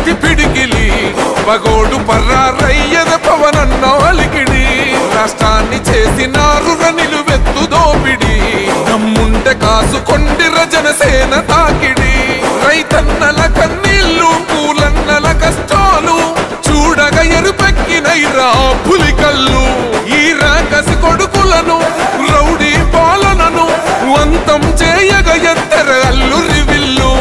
కత్తి పిడికిలి పగోడు పర్రారయ్యద పవనన్న అలికిడి రాష్ట్రాన్ని చేసినారు నిలువెత్తు దోపిడి దమ్ముంటే కాసుకొండిర జనసేన తాకిడి రైతన్నల కన్నీళ్లు పూలన్నల కష్టాలు చూడగ ఎరుపెక్కినైరా పులికల్లు ఈ రాకసి కొడుకులను రౌడీ పాలనను అంతం చేయగ ఎత్తర అల్లురి విల్లు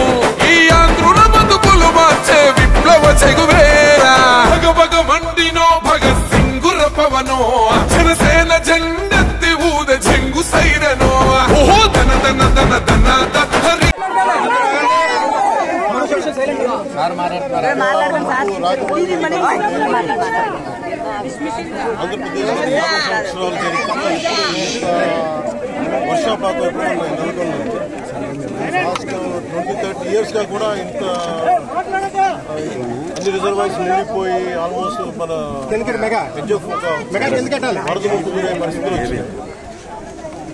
ఈ ఆంధ్రుల బతుకులు మార్చే విప్లవ చెగువేరా భగభగ మండినో భగత్ సింగుర పవనో జనసేన జెండెత్తి ఊద చెంగు సైరనో ఓహో దన దన దన దన దహరి వర్షాపాతం నెలకొంది. లాస్ట్ 20-30 yearsగా కూడా ఇంత అన్ని రిజర్వాయర్స్ నిండిపోయి ఆల్మోస్ట్ మన వరద ముంపు గురే పరిస్థితులు వచ్చినాయి.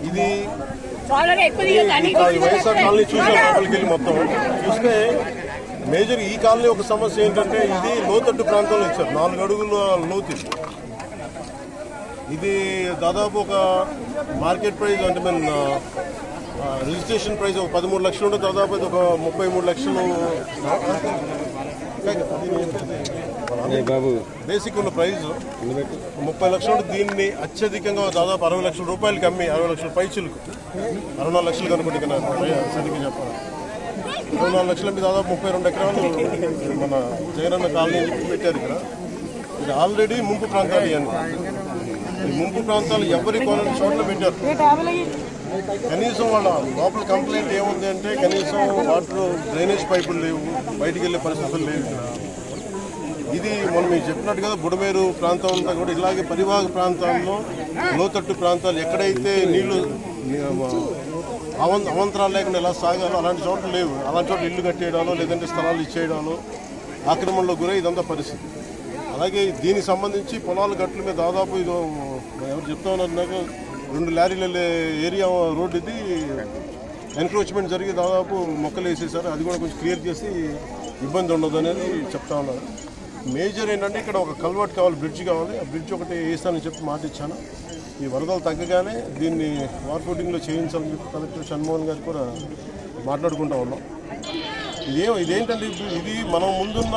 ఇది వైఎస్ఆర్ కాలనీ చూసాం లోపలికి వెళ్ళి మొత్తం చూస్తే మేజర్ ఈ కాలనీ ఒక సమస్య ఏంటంటే ఇది లోతట్టు ప్రాంతంలో ఇచ్చారు 4 అడుగుల లోతు. ఇది దాదాపు ఒక మార్కెట్ ప్రైస్ అంటే మన రిజిస్ట్రేషన్ ప్రైస్ ఒక 13 లక్షలు ఉంటే దాదాపు ఒక 33 లక్షలు బేసిక్ ఉన్న ప్రైస్ 30 లక్షలు. దీన్ని అత్యధికంగా దాదాపు 60 లక్షల రూపాయలకి అమ్మి 60 లక్షల పైచులకు 64 లక్షలు కనుకుంటే సరిగ్గా చెప్పాలి 24 లక్షల మీద దాదాపు 32 ఎకరాలు మన జగనన్న కాలనీ పెట్టారు. ఇక్కడ ఇది ఆల్రెడీ ముంపు ప్రాంతాలు ఇవన్నీ. ఈ ముంపు ప్రాంతాలు ఎవరి కొనని చోట్ల పెట్టారు. కనీసం వాళ్ళ లోపల కంప్లైంట్ ఏముంది అంటే కనీసం వాటర్ డ్రైనేజ్ పైపులు లేవు, బయటికి వెళ్ళే పరిస్థితులు లేవు. ఇది మనం మీకు చెప్పినట్టు కదా బుడమేరు ప్రాంతం అంతా కూడా ఇలాగే పరివాహక ప్రాంతాల్లో లోతట్టు ప్రాంతాలు ఎక్కడైతే నీళ్లు అవంతరాలు లేకుండా ఎలా సాగాలో అలాంటి చోట్ల లేవు. అలాంటి చోట్ల ఇల్లు కట్టేయడాలో లేదంటే స్థలాలు ఇచ్చేయడాలో ఆక్రమణలో గురై ఇదంతా పరిస్థితి. అలాగే దీనికి సంబంధించి పొలాల గట్ల మీద దాదాపు ఇది ఎవరు చెప్తా ఉన్నారు నాకు 2 లారీలు వెళ్ళే ఏరియా రోడ్డు ఇది ఎన్క్రోచ్మెంట్ జరిగి దాదాపు మొక్కలు వేసేసారు. అది కూడా కొంచెం క్లియర్ చేసి ఇబ్బంది ఉండదు అనేది చెప్తా ఉన్నారు. మేజర్ ఏంటంటే ఇక్కడ ఒక కల్వర్ట్ కావాలి, బ్రిడ్జ్ కావాలి. ఆ బ్రిడ్జ్ ఒకటి వేస్తానని చెప్పి మాట ఇచ్చాను. ఈ వరదలు తగ్గగానే దీన్ని వార్ ఫుటింగ్లో చేయించాలని చెప్పి కలెక్టర్ షణ్మోహన్ గారు కూడా మాట్లాడుకుంటా ఉన్నాం. ఇదేంటంటే ఇది మనం ముందున్న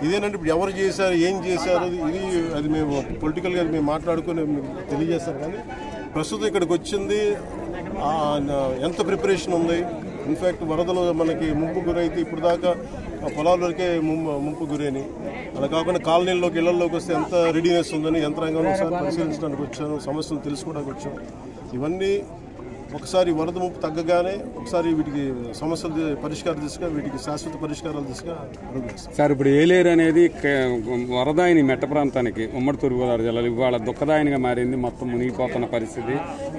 ఇదేంటంటే ఇప్పుడు ఎవరు చేశారు ఏం చేశారు ఇది అది మేము పొలిటికల్గా మేము మాట్లాడుకుని తెలియజేస్తాం. కానీ ప్రస్తుతం ఇక్కడికి వచ్చింది ఎంత ప్రిపరేషన్ ఉంది. ఇన్ఫ్యాక్ట్ వరదలు మనకి ముంపు గురైతే ఇప్పుడు దాకా పొలాల్లోకే ముంపు గురైనాయి. అలా కాకుండా కాలనీల్లోకి ఇళ్లలోకి వస్తే ఎంత రెడీనెస్ ఉందని యంత్రాంగం ఒకసారి పరిశీలించడానికి వచ్చాను, సమస్యలు తెలుసుకోవడానికి వచ్చాను. ఇవన్నీ ఒకసారి వరద ముంపు తగ్గగానే ఒకసారి వీటికి సమస్యలు పరిష్కారం దిశగా వీటికి శాశ్వత పరిష్కారాలు దిశగా అడుగుతాం సార్. ఇప్పుడు ఏలేరు అనేది వరదాయిని మెట్ట ప్రాంతానికి ఉమ్మడి తూర్పుగోదావరి జిల్లాలో ఇవాళ దుఃఖదాయనిగా మారింది. మొత్తం మునిగిపోతున్న పరిస్థితి.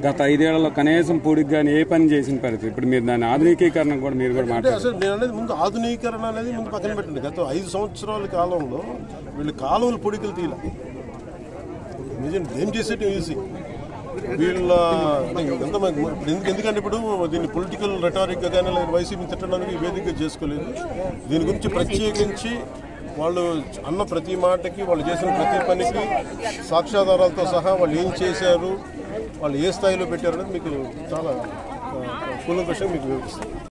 గత 5 ఏళ్లలో కనీసం పూడికి కానీ ఏ పని చేసిన పరిస్థితి. ఇప్పుడు మీరు దాని ఆధునికీకరణ కూడా మీరు కూడా మాట్లాడారు. అసలు నేను అనేది ముందు ఆధునీకరణ అనేది ముందు పక్కన పెట్టండి. గత 5 సంవత్సరాల కాలంలో వీళ్ళు కాలువలు పొడికలు తీయాలి. నిజం ఏం చేసేటం ఈజీ వీళ్ళ ఎందుకంటే ఇప్పుడు దీన్ని పొలిటికల్ రెటారిక్గా కానీ లేదా వైసీపీ తిట్టడానికి వేదికగా చేసుకోలేదు. దీని గురించి ప్రత్యేకించి వాళ్ళు అన్న ప్రతి మాటకి వాళ్ళు చేసిన ప్రతి పనికి సాక్ష్యాధారాలతో సహా వాళ్ళు ఏం చేశారు, వాళ్ళు ఏ స్థాయిలో పెట్టారు అనేది మీకు చాలా కూలంకషంగా మీకు వివరిస్తారు.